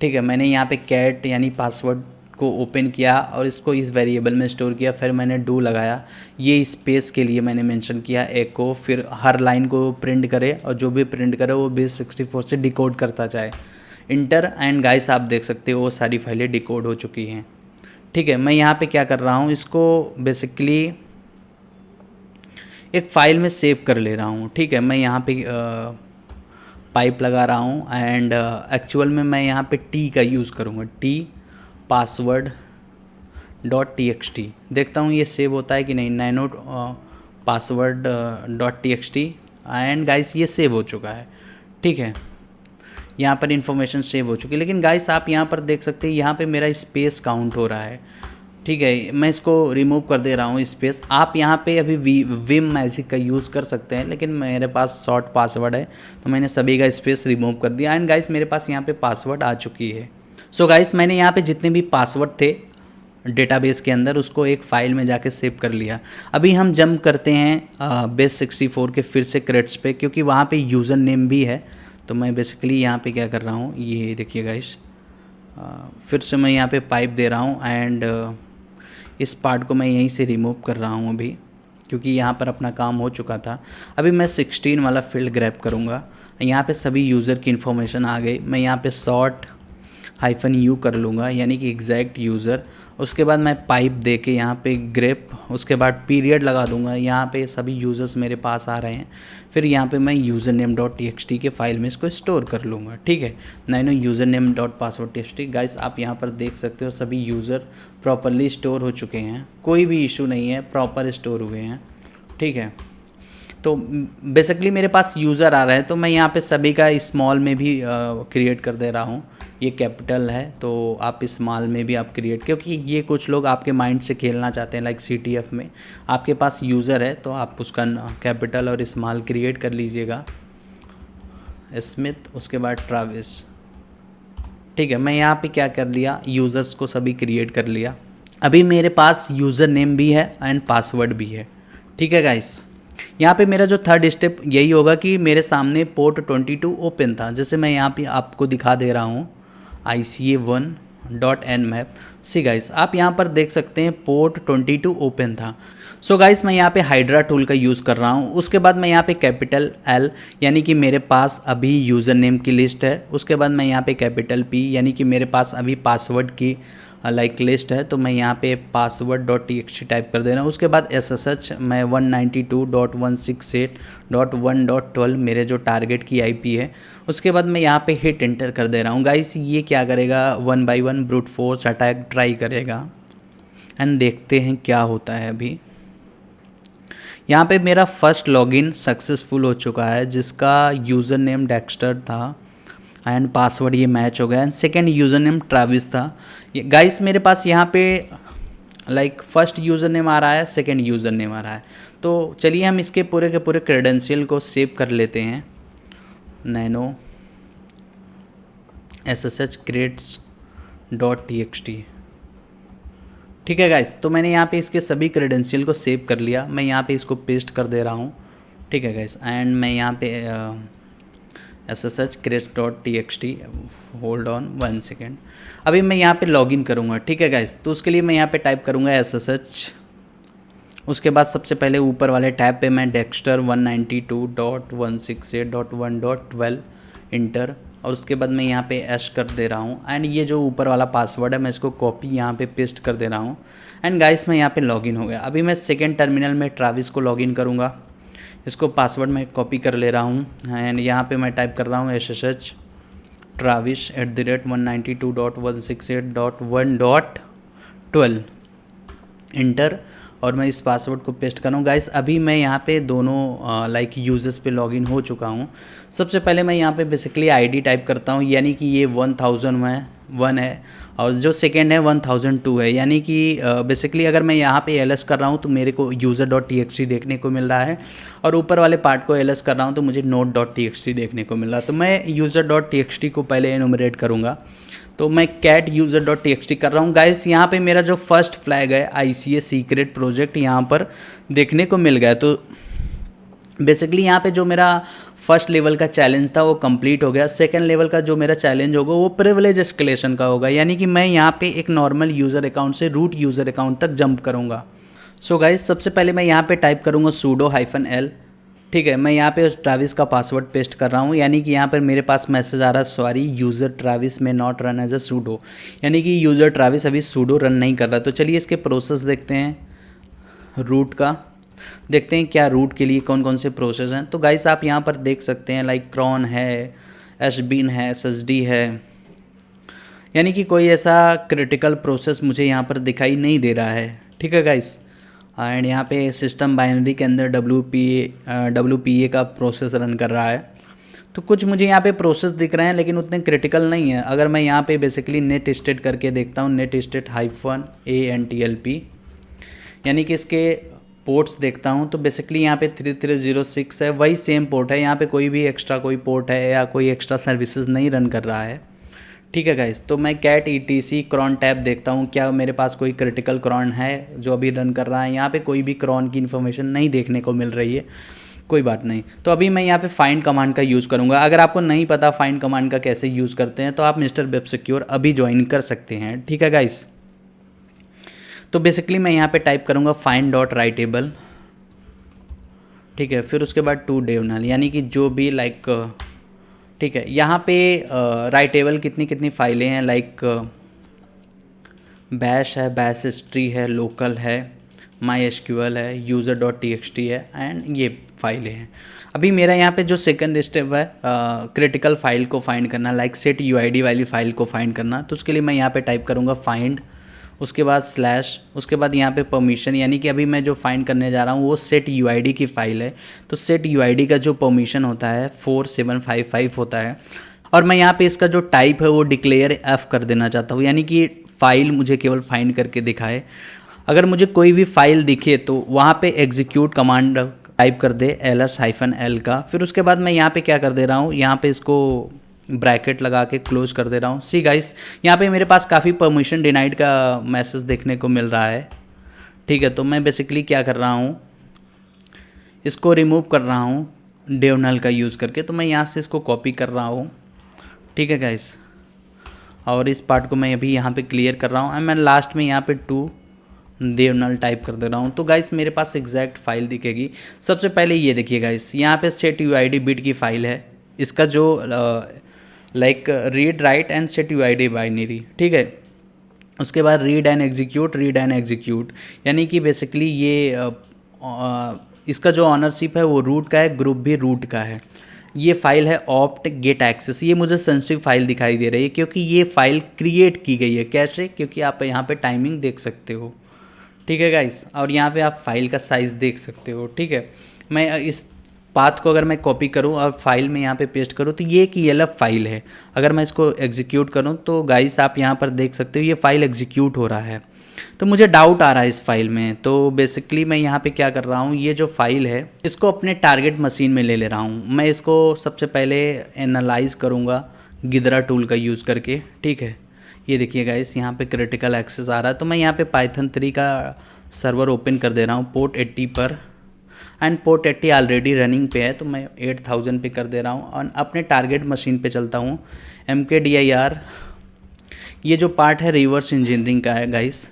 ठीक है, मैंने यहाँ पे कैट यानी पासवर्ड को ओपन किया और इसको इस वेरिएबल में स्टोर किया, फिर मैंने डू लगाया, ये स्पेस के लिए मैंने मेंशन किया एको, फिर हर लाइन को प्रिंट करे और जो भी प्रिंट करे वो base64 से डिकोड करता जाए, इंटर एंड गाइस आप देख सकते हो वो सारी फाइलें डिकोड हो चुकी हैं। ठीक है, मैं यहाँ पे क्या कर रहा हूँ, इसको बेसिकली एक फ़ाइल में सेव कर ले रहा हूँ। ठीक है, मैं यहाँ पे पाइप लगा रहा हूँ एंड एक्चुअल में मैं यहाँ पे टी का यूज़ करूँगा, टी password.txt। देखता हूँ ये सेव होता है कि नहीं, नैनो password.txt एंड गाइस ये सेव हो चुका है। ठीक है, यहाँ पर इन्फॉर्मेशन सेव हो चुकी है, लेकिन गाइस आप यहाँ पर देख सकते हैं यहाँ पे मेरा स्पेस काउंट हो रहा है। ठीक है, मैं इसको रिमूव कर दे रहा हूँ स्पेस। आप यहाँ पे अभी विम मैजिक का यूज़ कर सकते हैं, लेकिन मेरे पास शॉर्ट पासवर्ड है तो मैंने सभी का स्पेस रिमूव कर दिया। एंड गाइस मेरे पास यहाँ पे पासवर्ड आ चुकी है। सो गाइस मैंने यहाँ पे जितने भी पासवर्ड थे डेटाबेस के अंदर उसको एक फ़ाइल में जाके सेव कर लिया। अभी हम जंप करते हैं बेस 64 के फिर से क्रेडिट्स पे, क्योंकि वहाँ पे यूज़र नेम भी है। तो मैं बेसिकली यहाँ पे क्या कर रहा हूँ, ये देखिए गाइस, फिर से मैं यहाँ पे पाइप दे रहा हूँ। एंड इस पार्ट को मैं यहीं से रिमूव कर रहा हूँ अभी, क्योंकि यहाँ पर अपना काम हो चुका था। अभी मैं 16 वाला फील्ड ग्रैब करूँगा। यहाँ पे सभी यूज़र की इन्फॉर्मेशन आ गई। मैं यहाँ पे शॉर्ट -u कर लूँगा, यानी कि एग्जैक्ट यूज़र। उसके बाद मैं पाइप दे के यहाँ पे ग्रेप, उसके बाद पीरियड लगा दूँगा। यहाँ पे सभी यूज़र्स मेरे पास आ रहे हैं। फिर यहाँ पे मैं username.txt के फाइल में इसको स्टोर कर लूँगा। ठीक है, username.password.txt। गाइस आप यहाँ पर देख सकते हो सभी यूज़र प्रॉपरली स्टोर हो चुके हैं, कोई भी इशू नहीं है, प्रॉपर स्टोर हुए हैं। ठीक है, तो बेसिकली मेरे पास यूज़र आ रहा है, तो मैं यहाँ पे सभी का स्मॉल में भी क्रिएट कर दे रहा हूँ। ये कैपिटल है तो आप स्मॉल में भी आप क्रिएट, क्योंकि ये कुछ लोग आपके माइंड से खेलना चाहते हैं। लाइक CTF में आपके पास यूज़र है तो आप उसका कैपिटल और स्मॉल क्रिएट कर लीजिएगा। स्मिथ, उसके बाद ट्राविस। ठीक है, मैं यहाँ पे क्या कर लिया, यूज़र्स को सभी क्रिएट कर लिया। अभी मेरे पास यूज़र नेम भी है एंड पासवर्ड भी है। ठीक है गाइस, यहाँ पे मेरा जो थर्ड स्टेप यही होगा कि मेरे सामने पोर्ट 22 ओपन था, जैसे मैं यहाँ पे आपको दिखा दे रहा हूँ ICA1.nmap। सी गाइस आप यहाँ पर देख सकते हैं पोर्ट 22 ओपन था। सो गाइस मैं यहाँ पे हाइड्रा टूल का यूज़ कर रहा हूँ। उसके बाद मैं यहाँ पे कैपिटल L, यानी कि मेरे पास अभी यूज़र नेम की लिस्ट है। उसके बाद मैं यहाँ पे कैपिटल P, यानी कि मेरे पास अभी पासवर्ड की लाइक लिस्ट है। तो मैं यहाँ पे password.txt टाइप कर दे रहा हूँ। उसके बाद SSH मैं 192.168.1.12 मेरे जो टारगेट की IP है। उसके बाद मैं यहाँ पे हिट एंटर कर दे रहा हूँ। गाइस ये क्या करेगा, 1 by 1 brute force attack try करेगा एंड देखते हैं क्या होता है। अभी यहाँ पे मेरा फर्स्ट लॉगिन सक्सेसफुल हो चुका है, जिसका यूज़र नेम डेक्स्टर था एंड पासवर्ड ये मैच हो गया। And second user name Travis था। गाइस मेरे पास यहाँ पे लाइक फर्स्ट यूज़र नेम आ रहा है, सेकेंड यूज़र नेम आ रहा है। तो चलिए हम इसके पूरे के पूरे क्रेडेंशियल को सेव कर लेते हैं। Nano SSH crates.txt। ठीक है गाइस, तो मैंने यहाँ पे इसके सभी क्रेडेंशियल को सेव कर लिया। मैं यहाँ पे इसको पेस्ट कर दे रहा हूँ। ठीक है गाइस, एंड मैं यहाँ पे SSH crates.txt, hold on 1 second. अभी मैं यहाँ पे लॉगिन करूँगा। ठीक है गाइस, तो उसके लिए मैं यहाँ पे टाइप करूँगा SSH। उसके बाद सबसे पहले ऊपर वाले टैब पे मैं डेक्स्टर 192.168.1.12 इंटर, और उसके बाद मैं यहाँ पे ऐश कर दे रहा हूँ। एंड ये जो ऊपर वाला पासवर्ड है मैं इसको कॉपी यहाँ पे पेस्ट कर दे रहा हूँ। एंड गाइस मैं यहाँ पे लॉगिन हो गया। अभी मैं सेकेंड टर्मिनल में ट्रैविस को लॉगिन करूँगा। इसको पासवर्ड मैं कॉपी कर ले रहा हूँ एंड यहाँ पे मैं टाइप कर रहा हूँ SSH travis@192.168.1.12 इंटर, और मैं इस पासवर्ड को पेस्ट कर रहा हूँ। गाइस अभी मैं यहाँ पे दोनों लाइक यूजर्स पे लॉगिन हो चुका हूँ। सबसे पहले मैं यहाँ पे बेसिकली ID टाइप करता हूँ, यानी कि ये 1001 है, और जो सेकेंड है 1002 है। यानी कि बेसिकली अगर मैं यहाँ पे ls कर रहा हूँ तो मेरे को user.txt देखने को मिल रहा है, और ऊपर वाले पार्ट को ls कर रहा हूँ तो मुझे node.txt देखने को मिल रहा है। तो मैं user.txt को पहले एनुमरेट करूँगा। तो मैं cat user.txt कर रहा हूँ। गाइस यहाँ पे मेरा जो फर्स्ट फ्लैग है ICA सीक्रेट प्रोजेक्ट यहाँ पर देखने को मिल गया। तो बेसिकली यहाँ पे जो मेरा फर्स्ट लेवल का चैलेंज था वो कंप्लीट हो गया। सेकंड लेवल का जो मेरा चैलेंज होगा वो प्रिविलेज एस्केलेशन का होगा, यानी कि मैं यहाँ पे एक नॉर्मल यूज़र अकाउंट से रूट यूज़र अकाउंट तक जंप करूँगा। सो गाइस सबसे पहले मैं यहाँ पे टाइप करूँगा sudo-l। ठीक है, मैं यहाँ पे ट्रैविस का पासवर्ड पेस्ट कर रहा हूँ, यानी कि यहाँ पर मेरे पास मैसेज आ रहा है sorry user Travis may not run as a sudo, यानी कि यूज़र ट्रैविस अभी सूडो रन नहीं कर रहा। तो चलिए इसके प्रोसेस देखते हैं, रूट का देखते हैं क्या रूट के लिए कौन कौन से प्रोसेस हैं। तो गाइस आप यहाँ पर देख सकते हैं लाइक क्रॉन है, एशबीन है, SSD है, यानी कि कोई ऐसा क्रिटिकल प्रोसेस मुझे यहाँ पर दिखाई नहीं दे रहा है। ठीक है गाइस, एंड यहाँ पे सिस्टम बाइनरी के अंदर WPA का प्रोसेस रन कर रहा है। तो कुछ मुझे यहाँ पे प्रोसेस दिख रहे हैं लेकिन उतने क्रिटिकल नहीं है। अगर मैं यहाँ पे बेसिकली नेट स्टेट करके देखता हूँ, नेट स्टेट -ANTLP, यानी कि इसके पोर्ट्स देखता हूँ, तो बेसिकली यहाँ पे 3306 है, वही सेम पोर्ट है। यहाँ पे कोई भी एक्स्ट्रा कोई पोर्ट है या कोई एक्स्ट्रा सर्विसेज नहीं रन कर रहा है। ठीक है गाइस, तो मैं कैट ETC क्रॉन टैब देखता हूँ, क्या मेरे पास कोई क्रिटिकल क्रॉन है जो अभी रन कर रहा है। यहाँ पे कोई भी क्रॉन की इन्फॉर्मेशन नहीं देखने को मिल रही है, कोई बात नहीं। तो अभी मैं यहाँ पे फाइंड कमांड का यूज़ करूँगा। अगर आपको नहीं पता फाइंड कमांड का कैसे यूज़ करते हैं तो आप मिस्टर वेब सिक्योर अभी ज्वाइन कर सकते हैं। ठीक है गाइस, तो बेसिकली मैं यहाँ पे टाइप करूँगा find.writable। ठीक है, फिर उसके बाद टू diagonal, यानी कि जो भी लाइक ठीक है, यहाँ पे राइटेबल कितनी कितनी फाइलें हैं, लाइक बैश है, बैश हिस्ट्री है, लोकल है, MySQL है, user.txt है, एंड ये फाइलें हैं। अभी मेरा यहाँ पे जो सेकंड स्टेप है क्रिटिकल फाइल को फाइंड करना, लाइक सेट UID वाली फाइल को फाइंड करना, तो उसके लिए मैं यहाँ पे टाइप करूँगा फाइंड, उसके बाद स्लैश, उसके बाद यहाँ पे परमिशन, यानी कि अभी मैं जो फाइंड करने जा रहा हूँ वो सेट UID की फ़ाइल है। तो सेट UID का जो परमिशन होता है 4755 होता है, और मैं यहाँ पे इसका जो टाइप है वो डिक्लेयर F कर देना चाहता हूँ, यानी कि फ़ाइल मुझे केवल फाइंड करके दिखाए। अगर मुझे कोई भी फाइल दिखे तो वहाँ पे एग्जीक्यूट कमांड टाइप कर दे ls-l का। फिर उसके बाद मैं यहाँ पे क्या कर दे रहा हूँ, यहाँ पे इसको ब्रैकेट लगा के क्लोज कर दे रहा हूँ। सी गाइस, यहाँ पे मेरे पास काफ़ी परमिशन डिनाइड का मैसेज देखने को मिल रहा है। ठीक है, तो मैं बेसिकली क्या कर रहा हूँ, इसको रिमूव कर रहा हूँ diagonal का यूज़ करके। तो मैं यहाँ से इसको कॉपी कर रहा हूँ। ठीक है गाइस, और इस पार्ट को मैं अभी यहाँ पे क्लियर कर रहा हूँ, एंड मैं लास्ट में यहाँ पे टू diagonal टाइप कर दे रहा हूँ। तो गाइस मेरे पास एग्जैक्ट फाइल दिखेगी। सबसे पहले ये देखिए गाइस, यहाँ पे सेट UID बिट की फ़ाइल है, इसका जो like read write and set UID binary. ठीक है, उसके बाद रीड एंड एग्जीक्यूट, यानी कि बेसिकली ये इसका जो ऑनरशिप है वो रूट का है, ग्रुप भी रूट का है। ये फाइल है ऑप्ट गेट एक्सेस। ये मुझे सेंसिटिव फाइल दिखाई दे रही है क्योंकि ये फाइल क्रिएट की गई है। कैसे? क्योंकि आप यहाँ पे टाइमिंग देख सकते हो। ठीक है गाइस, और यहाँ पे आप फाइल का साइज़ देख सकते हो। ठीक है, मैं इस पाथ को अगर मैं कॉपी करूँ और फाइल में यहाँ पे पेस्ट करूँ तो ये एक ELF फाइल है। अगर मैं इसको एग्जीक्यूट करूँ तो गाइस आप यहाँ पर देख सकते हो ये फाइल एग्जीक्यूट हो रहा है। तो मुझे डाउट आ रहा है इस फाइल में, तो बेसिकली मैं यहाँ पे क्या कर रहा हूँ, ये जो फाइल है इसको अपने टारगेट मशीन में ले रहा हूँ। मैं इसको सबसे पहले एनालाइज करूँगा गिद्रा टूल का यूज़ करके। ठीक है, ये देखिए गाइस, यहाँ पे क्रिटिकल एक्सेस आ रहा है, तो मैं यहाँ पे पाइथन 3 का सर्वर ओपन कर दे रहा हूँ पोर्ट 80 पर, एंड पोर्ट 80 ऑलरेडी रनिंग पे है, तो मैं 8000 पे कर दे रहा हूँ और अपने टारगेट मशीन पे चलता हूँ। MKDIR, ये जो पार्ट है रिवर्स इंजीनियरिंग का है गाइस।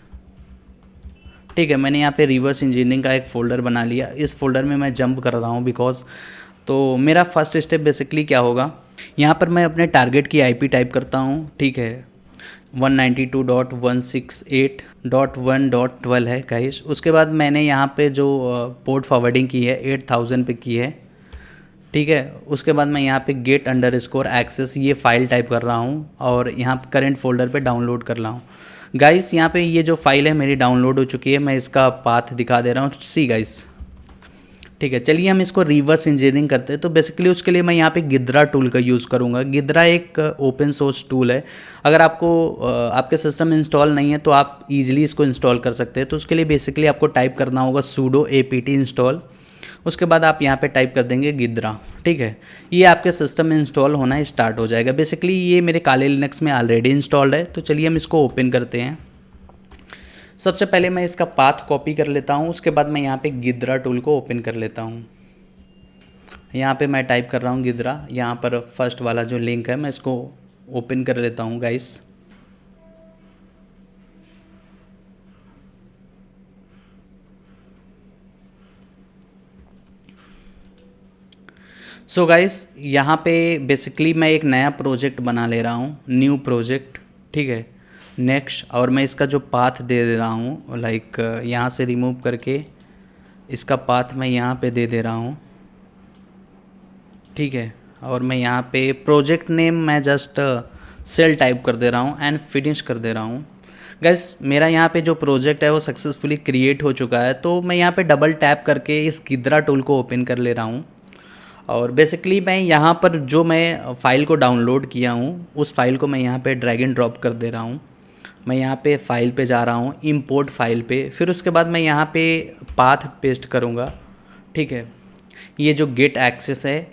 ठीक है, मैंने यहाँ पे रिवर्स इंजीनियरिंग का एक फ़ोल्डर बना लिया। इस फोल्डर में मैं जंप कर रहा हूँ बिकॉज, तो मेरा फर्स्ट स्टेप बेसिकली क्या होगा, यहाँ पर मैं अपने टारगेट की IP टाइप करता हूँ। ठीक है, 192.168.1.12 है गाइस। उसके बाद मैंने यहाँ पे जो पोर्ट फॉरवर्डिंग की है 8000 पे की है। ठीक है, उसके बाद मैं यहाँ पे get_access ये फाइल टाइप कर रहा हूँ और यहाँ पे करंट फोल्डर पे डाउनलोड कर रहा हूँ। गाइस यहाँ पे ये जो फाइल है मेरी डाउनलोड हो चुकी है, मैं इसका पाथ दिखा दे रहा हूँ। सी गाइस, ठीक है, चलिए हम इसको रिवर्स इंजीनियरिंग करते हैं। तो बेसिकली उसके लिए मैं यहाँ पे गिद्रा टूल का यूज़ करूँगा। गिद्रा एक ओपन सोर्स टूल है। अगर आपको आपके सिस्टम में इंस्टॉल नहीं है तो आप इजीली इसको इंस्टॉल कर सकते हैं। तो उसके लिए बेसिकली आपको टाइप करना होगा sudo apt इंस्टॉल, उसके बाद आप यहाँ पे टाइप कर देंगे गिद्रा। ठीक है, ये आपके सिस्टम में इंस्टॉल होना स्टार्ट हो जाएगा। बेसिकली ये मेरे काले लिनक्स में ऑलरेडी इंस्टॉल्ड है। तो चलिए हम इसको ओपन करते हैं। सबसे पहले मैं इसका पाथ कॉपी कर लेता हूँ, उसके बाद मैं यहाँ पे गिद्रा टूल को ओपन कर लेता हूँ। यहाँ पे मैं टाइप कर रहा हूँ गिद्रा, यहाँ पर फर्स्ट वाला जो लिंक है मैं इसको ओपन कर लेता हूँ गाइस। सो गाइस, यहाँ पे बेसिकली मैं एक नया प्रोजेक्ट बना ले रहा हूँ, न्यू प्रोजेक्ट। ठीक है, नेक्स्ट, और मैं इसका जो पाथ दे रहा हूँ लाइक यहाँ से रिमूव करके इसका पाथ मैं यहाँ पे दे रहा हूँ। ठीक है, और मैं यहाँ पे प्रोजेक्ट नेम मैं जस्ट सेल टाइप कर दे रहा हूँ एंड फिनिश कर दे रहा हूँ। गाइस मेरा यहाँ पे जो प्रोजेक्ट है वो सक्सेसफुली क्रिएट हो चुका है। तो मैं यहाँ पे डबल टैप करके इस गिद्रा टूल को ओपन कर ले रहा हूँ और बेसिकली मैं यहाँ पर जो मैं फ़ाइल को डाउनलोड किया हूँ उस फाइल को मैं यहाँ पे ड्रैग एंड ड्रॉप कर दे रहा हूँ। मैं यहाँ पे फाइल पे जा रहा हूँ, इंपोर्ट फाइल पे, फिर उसके बाद मैं यहाँ पे पाथ पेस्ट करूँगा। ठीक है, ये जो गेट एक्सेस है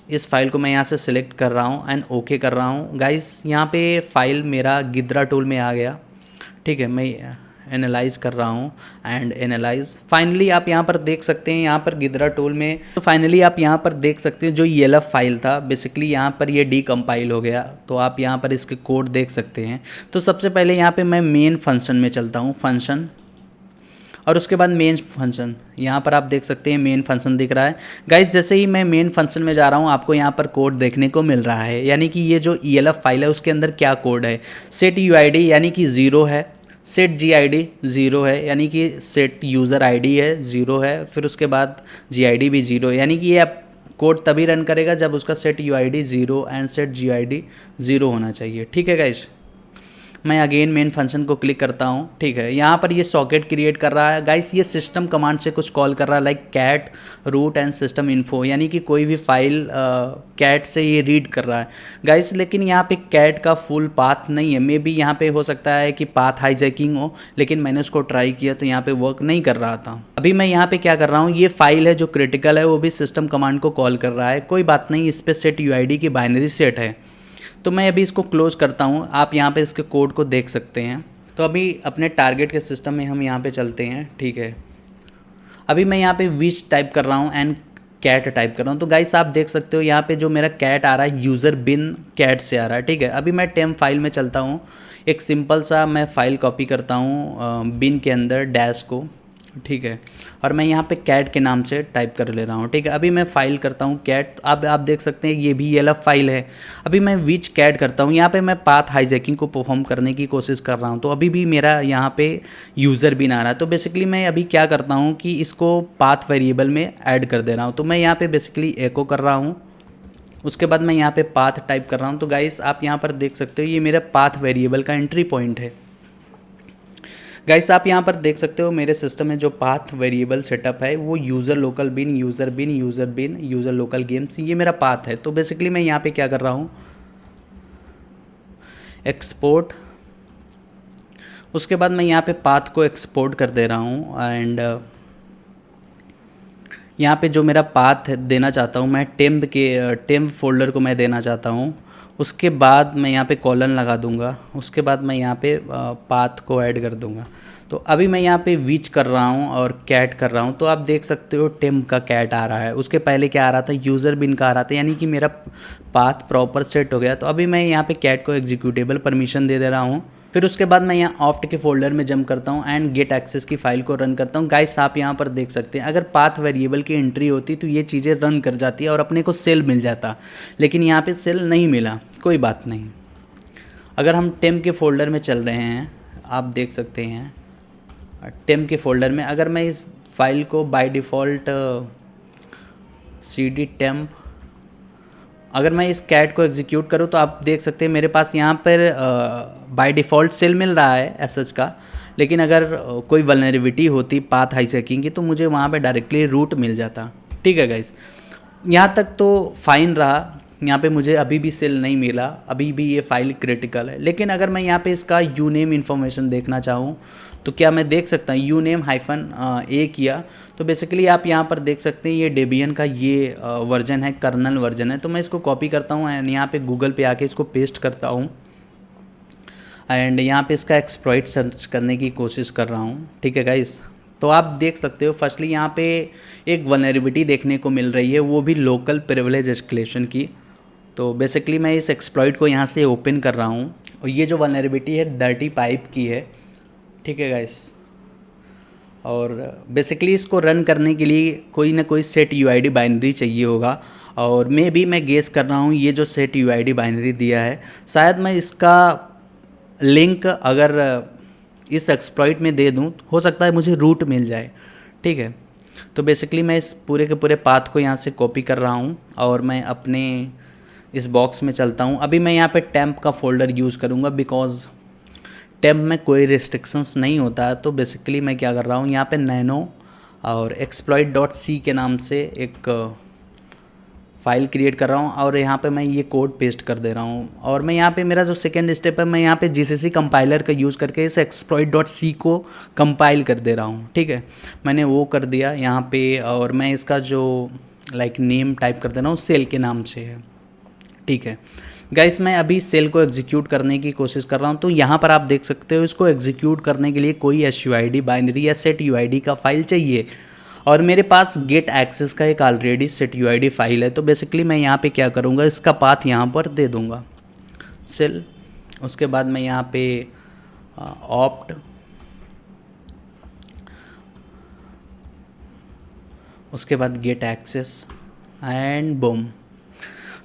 इस फाइल को मैं यहाँ से सिलेक्ट कर रहा हूँ एंड ओके कर रहा हूँ। गाइस यहाँ पे फाइल मेरा गिद्रा टूल में आ गया। ठीक है, मैं एनालाइज कर रहा हूँ एंड एनालाइज। फाइनली आप यहाँ पर देख सकते हैं, यहाँ पर गिद्रा टूल में तो फाइनली आप यहाँ पर देख सकते हैं जो ELF फाइल था बेसिकली यहाँ पर ये डीकम्पाइल हो गया। तो आप यहाँ पर इसके कोड देख सकते हैं। तो सबसे पहले यहाँ पे मैं मेन फंक्शन में चलता हूँ, फंक्शन, और उसके बाद मेन फंक्शन। यहाँ पर आप देख सकते हैं मेन फंक्शन दिख रहा है। गाइस जैसे ही मैं मेन फंक्शन में जा रहा हूँ आपको यहाँ पर कोड देखने को मिल रहा है, यानी कि ये जो ELF फाइल है उसके अंदर क्या कोड है। सेट UID यानी कि 0 है, सेट GID 0 है, यानी कि सेट यूज़र ID है 0 है, फिर उसके बाद GID भी 0 है, यानी कि ये आप कोड तभी रन करेगा जब उसका set UID 0 and set GID 0 होना चाहिए। ठीक है गाइस, मैं अगेन मेन फंक्शन को क्लिक करता हूँ। ठीक है, यहाँ पर ये सॉकेट क्रिएट कर रहा है। गाइस ये सिस्टम कमांड से कुछ कॉल कर रहा है, like cat root and system info, यानी कि कोई भी फाइल कैट से ये रीड कर रहा है गाइस। लेकिन यहाँ पे कैट का फुल पाथ नहीं है, मे बी यहाँ पे हो सकता है कि पाथ हाईजैकिंग हो, लेकिन मैंने उसको ट्राई किया तो यहाँ पे वर्क नहीं कर रहा था। अभी मैं यहाँ पे क्या कर रहा हूँ, ये फाइल है जो क्रिटिकल है वो भी सिस्टम कमांड को कॉल कर रहा है। कोई बात नहीं, इस पर सेट UID की बाइनरी सेट है, तो मैं अभी इसको क्लोज करता हूँ। आप यहाँ पे इसके कोड को देख सकते हैं। तो अभी अपने टारगेट के सिस्टम में हम यहाँ पे चलते हैं। ठीक है, अभी मैं यहाँ पे विच टाइप कर रहा हूँ एंड कैट टाइप कर रहा हूँ। तो गाइस आप देख सकते हो यहाँ पे जो मेरा कैट आ रहा है यूज़र बिन कैट से आ रहा है। ठीक है, अभी मैं टेम्प फाइल में चलता हूँ। एक सिंपल सा मैं फ़ाइल कॉपी करता हूँ बिन के अंदर डैश को। ठीक है, और मैं यहाँ पे कैट के नाम से टाइप कर ले रहा हूँ। ठीक है, अभी मैं फाइल करता हूँ कैट। अब आप देख सकते हैं ये भी ELF फाइल है। अभी मैं विच कैट करता हूँ, यहाँ पे मैं पाथ हाईजैकिंग को परफॉर्म करने की कोशिश कर रहा हूँ। तो अभी भी मेरा यहाँ पे यूज़र बिन आ रहा है। तो बेसिकली मैं अभी क्या करता हूँ कि इसको पाथ वेरिएबल में ऐड कर दे रहा हूँ। तो मैं यहाँ पे बेसिकली एको कर रहा हूँ, उसके बाद मैं यहाँ पे पाथ टाइप कर रहा हूँ। तो गाइस आप यहाँ पर देख सकते हो ये मेरा पाथ वेरिएबल का एंट्री पॉइंट है। गाइस आप यहाँ पर देख सकते हो मेरे सिस्टम में जो पाथ वेरिएबल सेटअप है वो यूज़र लोकल बिन, यूज़र बिन, यूज़र बिन, यूज़र लोकल गेम्स, ये मेरा पाथ है। तो बेसिकली मैं यहाँ पे क्या कर रहा हूँ, एक्सपोर्ट, उसके बाद मैं यहाँ पे पाथ को एक्सपोर्ट कर दे रहा हूँ एंड यहाँ पे जो मेरा पाथ देना चाहता हूँ मैं टेम्प फोल्डर को मैं देना चाहता हूँ। उसके बाद मैं यहाँ पे कॉलन लगा दूँगा, उसके बाद मैं यहाँ पे पाथ को ऐड कर दूँगा। तो अभी मैं यहाँ पे विच कर रहा हूँ और कैट कर रहा हूँ। तो आप देख सकते हो टेम्प का कैट आ रहा है, उसके पहले क्या आ रहा था, यूज़र बिन का आ रहा था, यानी कि मेरा पाथ प्रॉपर सेट हो गया। तो अभी मैं यहाँ पे कैट को एग्जीक्यूटेबल परमिशन दे रहा हूँ। फिर उसके बाद मैं यहाँ ऑफ्ट के फोल्डर में जंप करता हूँ एंड गेट एक्सेस की फाइल को रन करता हूँ। गाइस आप यहाँ पर देख सकते हैं अगर पाथ वेरिएबल की एंट्री होती तो ये चीज़ें रन कर जाती है और अपने को सेल मिल जाता, लेकिन यहाँ पे सेल नहीं मिला। कोई बात नहीं, अगर हम टेम्प के फोल्डर में चल रहे हैं, आप देख सकते हैं टेम्प के फोल्डर में अगर मैं इस फाइल को बाय डिफ़ॉल्ट cd टेम्प, अगर मैं इस कैट को एग्जीक्यूट करूँ तो आप देख सकते हैं मेरे पास यहाँ पर बाय डिफ़ॉल्ट सेल मिल रहा है एसएच का, लेकिन अगर कोई वल्नरेबिलिटी होती पाथ हाईजैकिंग की तो मुझे वहाँ पे डायरेक्टली रूट मिल जाता। ठीक है गाइस, यहाँ तक तो फाइन रहा। यहाँ पे मुझे अभी भी सेल नहीं मिला, अभी भी ये फाइल क्रिटिकल है। लेकिन अगर मैं यहाँ पे इसका यूनेम इन्फॉर्मेशन देखना चाहूँ तो क्या मैं देख सकता हूँ यूनेम -a किया तो बेसिकली आप यहाँ पर देख सकते हैं ये डेबियन का ये वर्जन है, कर्नल वर्जन है। तो मैं इसको कॉपी करता हूँ एंड यहाँ पे गूगल पे आके इसको पेस्ट करता हूँ एंड यहाँ पे इसका एक्सप्लॉइट सर्च करने की कोशिश कर रहा हूँ। ठीक है गाइस, तो आप देख सकते हो फर्स्टली यहाँ पे एक वल्नरेबिलिटी देखने को मिल रही है, वो भी लोकल प्रिविलेज एस्केलेशन की। तो बेसिकली मैं इस एक्सप्लॉइट को यहाँ से ओपन कर रहा हूँ और ये जो वल्नरेबिलिटी है डर्टी पाइप की है। ठीक है गाइस, और बेसिकली इसको रन करने के लिए कोई ना कोई सेट UID बाइनरी चाहिए होगा और मैं गेस कर रहा हूँ ये जो सेट UID बाइनरी दिया है शायद मैं इसका लिंक अगर इस एक्सप्लॉइट में दे दूँ तो हो सकता है मुझे रूट मिल जाए। ठीक है, तो बेसिकली मैं इस पूरे के पूरे पाथ को यहाँ से कॉपी कर रहा हूँ और मैं अपने इस बॉक्स में चलता हूँ। अभी मैं यहाँ पे टेम्प का फोल्डर यूज़ करूँगा बिकॉज टेम्प में कोई रिस्ट्रिक्शंस नहीं होता है। तो बेसिकली मैं क्या कर रहा हूँ यहाँ पे नैनो और exploit.c के नाम से एक फाइल क्रिएट कर रहा हूँ और यहाँ पे मैं ये कोड पेस्ट कर दे रहा हूँ। और मैं यहाँ पे मेरा जो सेकेंड स्टेप है, मैं यहाँ पे जीसीसी कंपाइलर का यूज़ करके इस exploit.c को कंपाइल कर दे रहा हूँ। ठीक है, मैंने वो कर दिया यहाँ पे, और मैं इसका जो नेम टाइप कर दे रहा हूँ सेल के नाम से है। ठीक है गाइस, मैं अभी सेल को एग्जीक्यूट करने की कोशिश कर रहा हूँ। तो यहाँ पर आप देख सकते हो, इसको एग्जीक्यूट करने के लिए कोई SUID बाइनरी या सेट UID का फाइल चाहिए, और मेरे पास गेट एक्सेस का एक ऑलरेडी सेट UID फाइल है। तो बेसिकली मैं यहाँ पे क्या करूँगा, इसका पाथ यहाँ पर दे दूँगा सेल। उसके बाद मैं यहाँ पे ऑप्ट, उसके बाद get access and boom.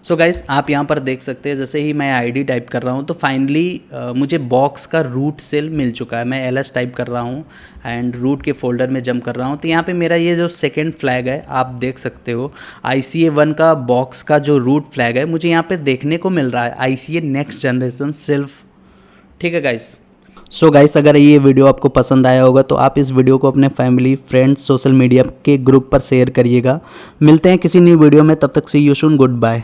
So guys, आप यहाँ पर देख सकते हैं, जैसे ही मैं ID टाइप कर रहा हूँ तो फाइनली मुझे बॉक्स का रूट सेल मिल चुका है। मैं LS टाइप कर रहा हूँ एंड रूट के फोल्डर में जंप कर रहा हूँ। तो यहाँ पे मेरा ये जो सेकंड फ्लैग है, आप देख सकते हो ICA1 का बॉक्स का जो रूट फ्लैग है, मुझे यहाँ पे देखने को मिल रहा है ICA नेक्स्ट जनरेशन सेल्फ। ठीक है गाइस। सो गाइस, अगर ये वीडियो आपको पसंद आया होगा तो आप इस वीडियो को अपने फैमिली, फ्रेंड्स, सोशल मीडिया के ग्रुप पर शेयर करिएगा। मिलते हैं किसी न्यू वीडियो में, तब तक सी यू सून, गुड बाय।